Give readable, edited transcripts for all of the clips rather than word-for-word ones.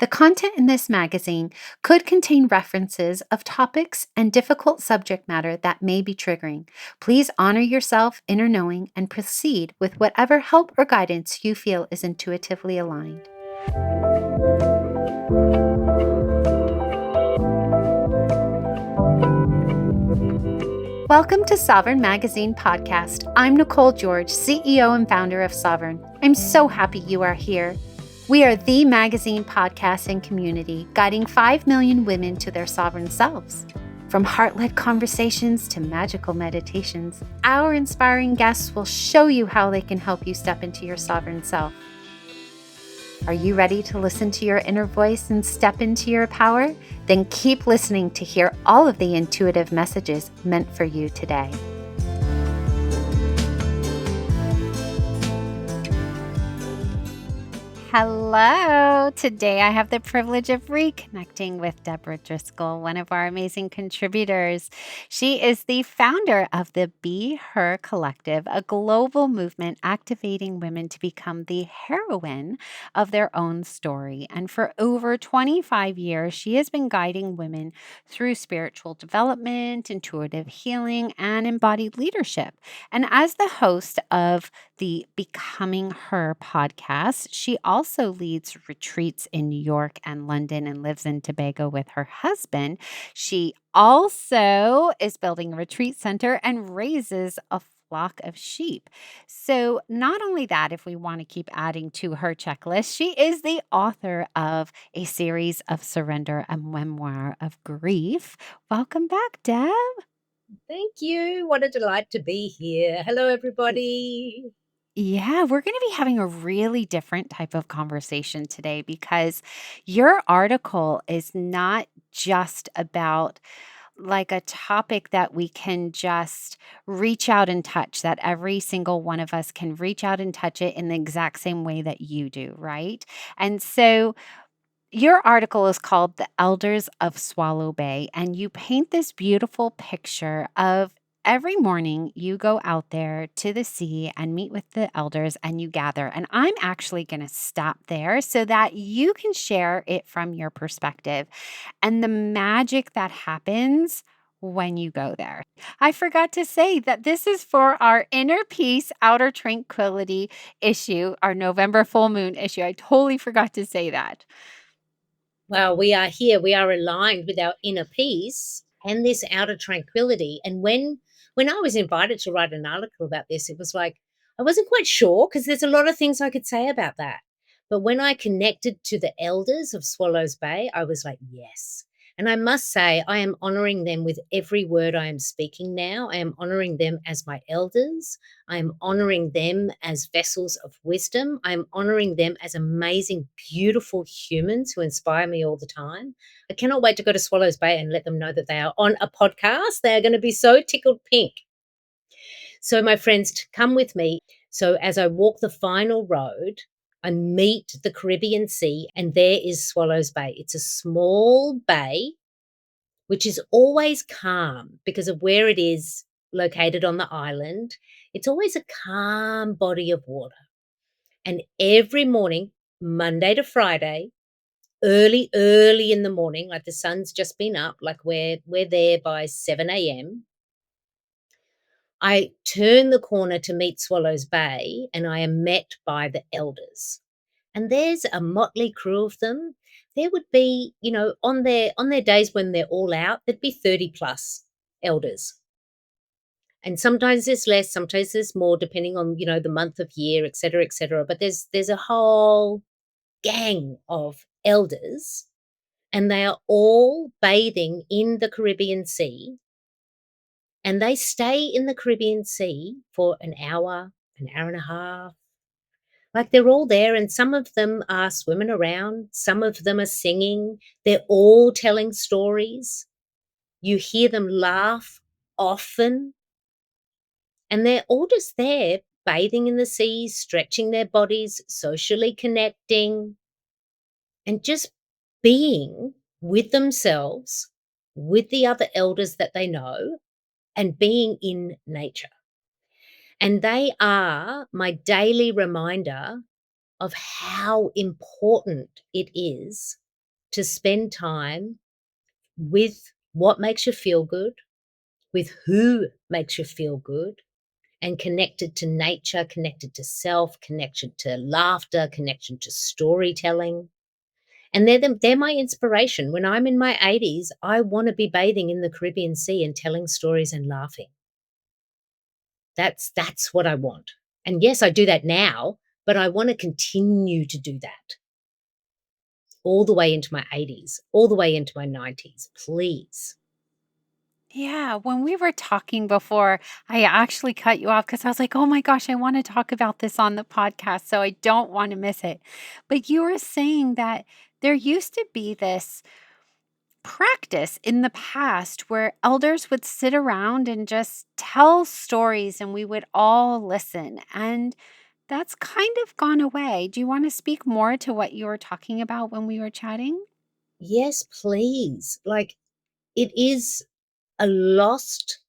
The content in this magazine could contain references of topics and difficult subject matter that may be triggering. Please honor yourself, inner knowing, and proceed with whatever help or guidance you feel is intuitively aligned. Welcome to Sovereign Magazine Podcast. I'm Nicole George, CEO and founder of Sovereign. I'm so happy you are here. We are the magazine podcast and community guiding 5 million women to their sovereign selves. From heart-led conversations to magical meditations, our inspiring guests will show you how they can help you step into your sovereign self. Are you ready to listen to your inner voice and step into your power? Then keep listening to hear all of the intuitive messages meant for you today. Hello. Today I have the privilege of reconnecting with Debra Driscoll, one of our amazing contributors. She is the founder of the BeHER Collective, a global movement activating women to become the heroine of their own story. And for over 25 years, she has been guiding women through spiritual development, intuitive healing, and embodied leadership. And as the host of the Becoming Her podcast, she also leads retreats in New York and London and lives in Tobago with her husband. She also is building a retreat center and raises a flock of sheep. So, not only that, if we want to keep adding to her checklist, she is the author of a series of surrender, a memoir of grief. Welcome back, Deb. Thank you. What a delight to be here. Hello, everybody. Yeah, we're going to be having a really different type of conversation today because your article is not just about like a topic that we can just reach out and touch, that every single one of us can reach out and touch it in the exact same way that you do, right? And so your article is called The Elders of Swallow Bay, and you paint this beautiful picture of every morning you go out there to the sea and meet with the elders and you gather. And I'm actually going to stop there so that you can share it from your perspective and the magic that happens when you go there. I forgot to say that this is for our Inner Peace, Outer Tranquility issue, our November full moon issue. I totally forgot to say that. Well, we are here. We are aligned with our inner peace and this outer tranquility. And when I was invited to write an article about this, it was like I wasn't quite sure because there's a lot of things I could say about that. But when I connected to the elders of Swallows Bay, I was like, yes. And I must say, I am honoring them with every word I am speaking now. I am honoring them as my elders. I am honoring them as vessels of wisdom. I'm honoring them as amazing, beautiful humans who inspire me all the time. I cannot wait to go to Swallows Bay and let them know that they are on a podcast. They are going to be so tickled pink. So, my friends, come with me. So, as I walk the final road, I meet the Caribbean Sea, and there is Swallows Bay. It's a small bay which is always calm because of where it is located on the island. It's always a calm body of water. And every morning, Monday to Friday, early in the morning, like the sun's just been up, like we're there by 7 a.m. I turn the corner to meet Swallows Bay and I am met by the elders. And there's a motley crew of them. There would be, on their days when they're all out, there'd be 30 plus elders. And sometimes there's less, sometimes there's more, depending on, the month of year, et cetera, et cetera. But there's a whole gang of elders, and they are all bathing in the Caribbean Sea. And they stay in the Caribbean Sea for an hour and a half. Like they're all there, and some of them are swimming around, some of them are singing. They're all telling stories. You hear them laugh often, and they're all just there bathing in the sea, stretching their bodies, socially connecting, and just being with themselves, with the other elders that they know, and being in nature. And they are my daily reminder of how important it is to spend time with what makes you feel good, with who makes you feel good, and connected to nature, connected to self, connection to laughter, connection to storytelling. And they're my inspiration. When I'm in my 80s, I wanna be bathing in the Caribbean Sea and telling stories and laughing. That's what I want. And yes, I do that now, but I wanna continue to do that all the way into my 80s, all the way into my 90s, please. Yeah, when we were talking before, I actually cut you off because I was like, oh my gosh, I want to talk about this on the podcast. So I don't want to miss it. But you were saying that there used to be this practice in the past where elders would sit around and just tell stories and we would all listen. And that's kind of gone away. Do you want to speak more to what you were talking about when we were chatting? Yes, please. Like, it is a lost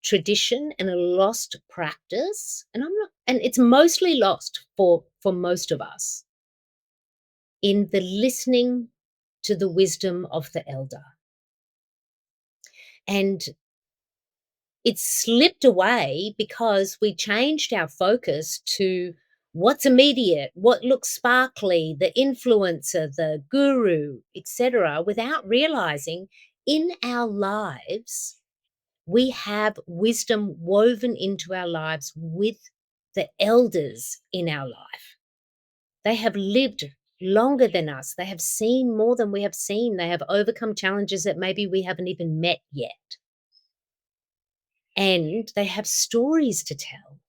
tradition and a lost practice, and I'm not and it's mostly lost for most of us in the listening to the wisdom of the elder. And it slipped away because we changed our focus to what's immediate, what looks sparkly, the influencer, the guru, etc., without realizing in our lives we have wisdom woven into our lives with the elders in our life. They have lived longer than us. They have seen more than we have seen. They have overcome challenges that maybe we haven't even met yet. And they have stories to tell.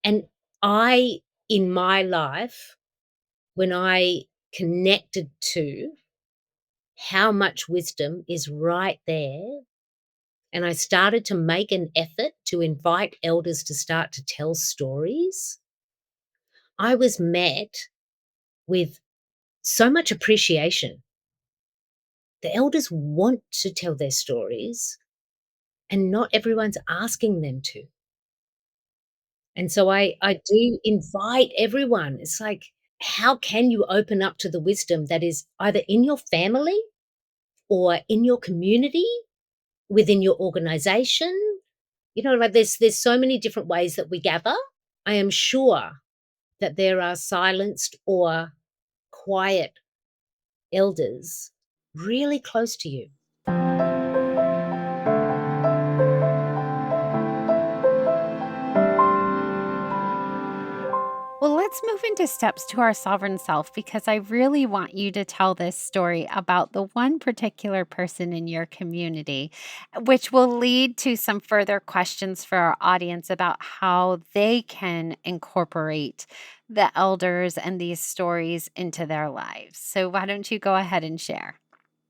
And I, in my life, when I connected to how much wisdom is right there, and I started to make an effort to invite elders to start to tell stories, I was met with so much appreciation. The elders want to tell their stories, and not everyone's asking them to. And so I do invite everyone. It's like, how can you open up to the wisdom that is either in your family or in your community, within your organization? Like there's so many different ways that we gather. I am sure that there are silenced or quiet elders really close to you. Well, let's move into steps to our sovereign self because I really want you to tell this story about the one particular person in your community, which will lead to some further questions for our audience about how they can incorporate the elders and these stories into their lives. So, why don't you go ahead and share?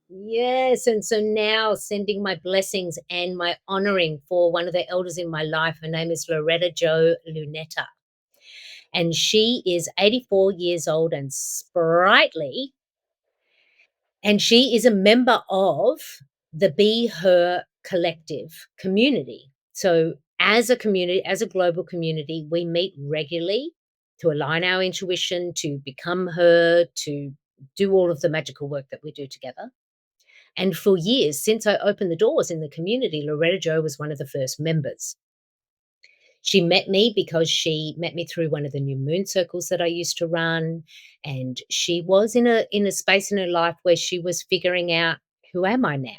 Yes, and so now sending my blessings and my honoring for one of the elders in my life. Her name is Loretta Jo Lunetta, and she is 84 years old and sprightly, and she is a member of the BeHER collective community. So, as a community, as a global community, we meet regularly to align our intuition, to become her, to do all of the magical work that we do together. And for years, since I opened the doors in the community, Loretta Jo was one of the first members. She met me because she met me through one of the new moon circles that I used to run. And she was in a space in her life where she was figuring out, who am I now?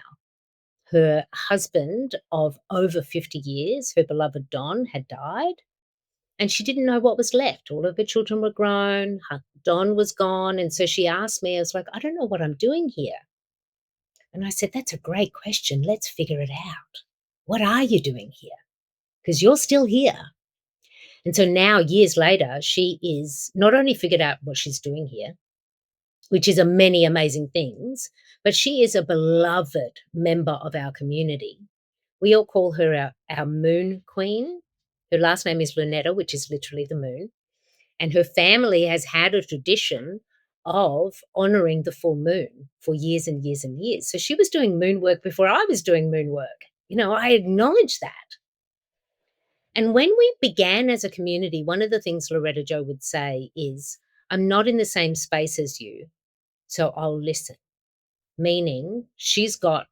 Her husband of over 50 years, her beloved Don, had died. And she didn't know what was left. All of her children were grown. Don was gone. And so she asked me, I was like, I don't know what I'm doing here. And I said, that's a great question. Let's figure it out. What are you doing here? Because you're still here. And so now, years later, she is not only figured out what she's doing here, which is a many amazing things, but she is a beloved member of our community. We all call her our moon queen. Her last name is Lunetta, which is literally the moon. And her family has had a tradition of honoring the full moon for years and years and years. So she was doing moon work before I was doing moon work. I acknowledge that. And when we began as a community, one of the things Loretta Jo would say is, I'm not in the same space as you, so I'll listen. Meaning she's our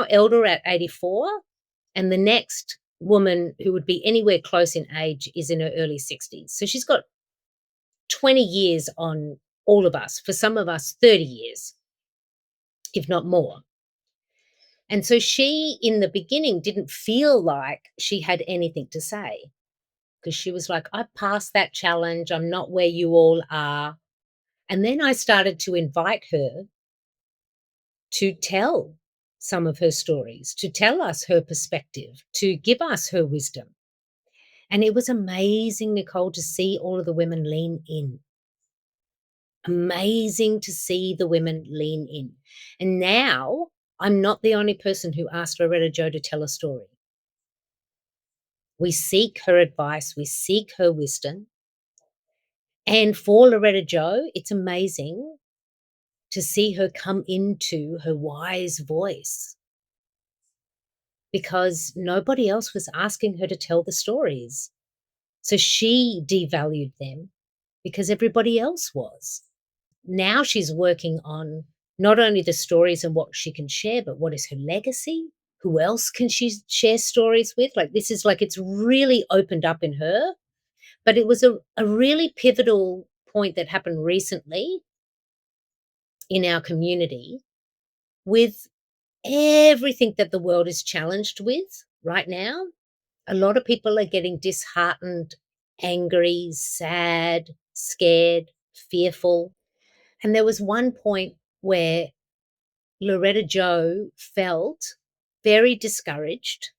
elder at 84, and the next woman who would be anywhere close in age is in her early 60s. So she's got 20 years on all of us, for some of us 30 years, if not more. And so she, in the beginning, didn't feel like she had anything to say because she was like, I passed that challenge. I'm not where you all are. And then I started to invite her to tell some of her stories, to tell us her perspective, to give us her wisdom. And it was amazing, Nicole, to see all of the women lean in. Amazing to see the women lean in. And now I'm not the only person who asked Loretta Jo to tell a story. We seek her advice, we seek her wisdom. And for Loretta Jo, it's amazing to see her come into her wise voice because nobody else was asking her to tell the stories. So she devalued them because everybody else was. Now she's working on not only the stories and what she can share, but what is her legacy? Who else can she share stories with? Like, this is like, it's really opened up in her. But it was a really pivotal point that happened recently in our community with everything that the world is challenged with right now. A lot of people are getting disheartened, angry, sad, scared, fearful. And there was one point where Loretta Jo felt very discouraged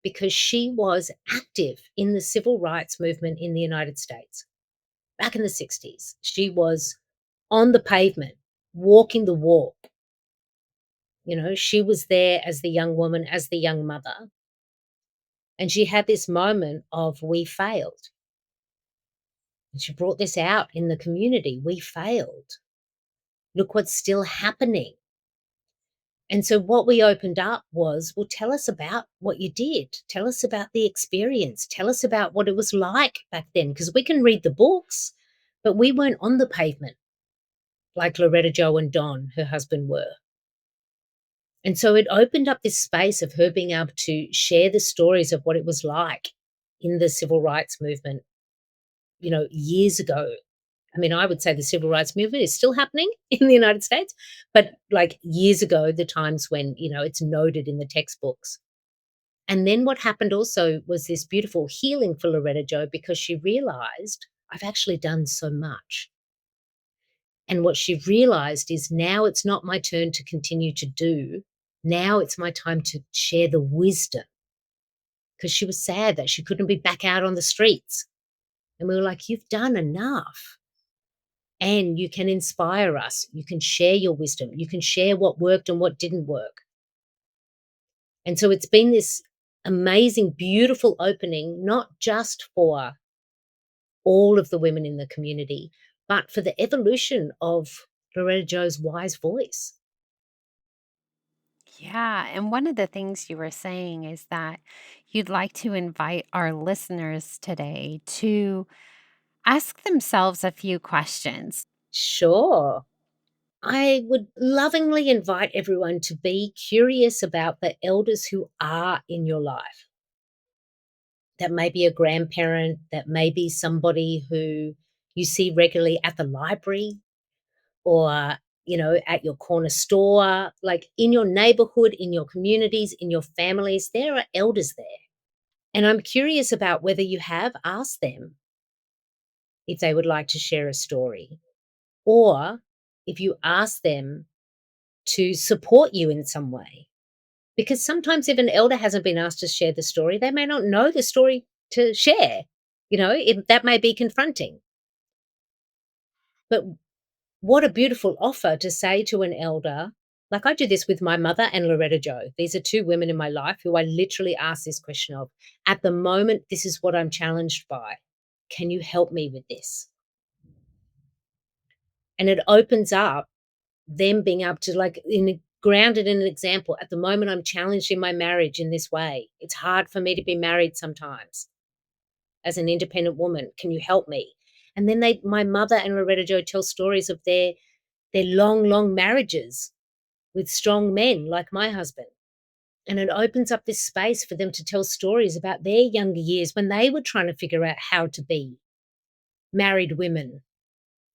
because she was active in the civil rights movement in the United States. Back in the 60s, she was on the pavement, walking the walk. You know, she was there as the young woman, as the young mother. And she had this moment of, we failed. And she brought this out in the community. We failed. Look what's still happening. And so what we opened up was, well, tell us about what you did. Tell us about the experience. Tell us about what it was like back then. Because we can read the books, but we weren't on the pavement like Loretta Jo and Don, her husband, were. And so it opened up this space of her being able to share the stories of what it was like in the civil rights movement, you know, years ago. I mean, I would say the civil rights movement is still happening in the United States, but like years ago, the times when, you know, it's noted in the textbooks. And then what happened also was this beautiful healing for Loretta Jo because she realized, I've actually done so much. And what she realized is now it's not my turn to continue to do. Now it's my time to share the wisdom because she was sad that she couldn't be back out on the streets. And we were like, you've done enough. And you can inspire us. You can share your wisdom. You can share what worked and what didn't work. And so it's been this amazing, beautiful opening, not just for all of the women in the community, but for the evolution of Loretta Jo's wise voice. Yeah. And one of the things you were saying is that you'd like to invite our listeners today to ask themselves a few questions. Sure. I would lovingly invite everyone to be curious about the elders who are in your life. That may be a grandparent, that may be somebody who you see regularly at the library or, you know, at your corner store, like in your neighborhood, in your communities, in your families, there are elders there. And I'm curious about whether you have asked them if they would like to share a story or if you ask them to support you in some way. Because sometimes if an elder hasn't been asked to share the story, they may not know the story to share. You know, that may be confronting. But what a beautiful offer to say to an elder. Like I do this with my mother and Loretta Jo. These are two women in my life who I literally ask this question of, at the moment, this is what I'm challenged by. Can you help me with this? And it opens up them being able to grounded in an example. At the moment, I'm challenged in my marriage in this way. It's hard for me to be married sometimes as an independent woman. Can you help me? And then my mother and Loretta Jo tell stories of their long, long marriages with strong men like my husband. And it opens up this space for them to tell stories about their younger years when they were trying to figure out how to be married women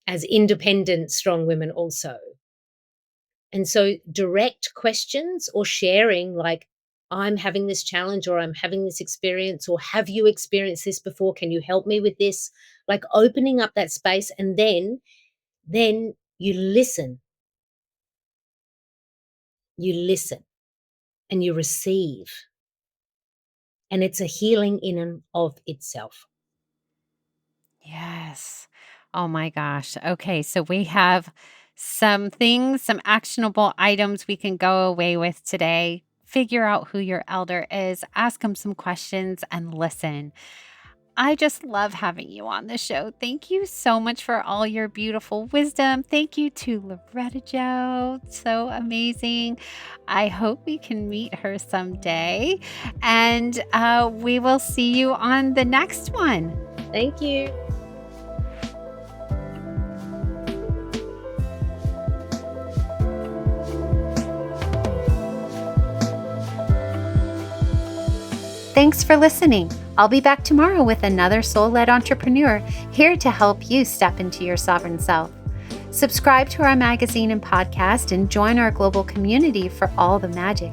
as independent, strong women also. And so direct questions or sharing, like, I'm having this challenge or I'm having this experience, or have you experienced this before? Can you help me with this? Like opening up that space, and then you listen. You listen and you receive. And it's a healing in and of itself. Yes. Oh my gosh. Okay. So we have some things, some actionable items we can go away with today. Figure out who your elder is, ask them some questions, and listen. I just love having you on the show. Thank you so much for all your beautiful wisdom. Thank you to Loretta Jo. So amazing. I hope we can meet her someday. And we will see you on the next one. Thank you. Thanks for listening. I'll be back tomorrow with another soul-led entrepreneur here to help you step into your sovereign self. Subscribe to our magazine and podcast and join our global community for all the magic.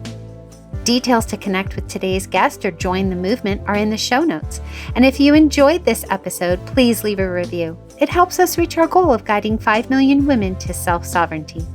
Details to connect with today's guest or join the movement are in the show notes. And if you enjoyed this episode, please leave a review. It helps us reach our goal of guiding 5 million women to self-sovereignty.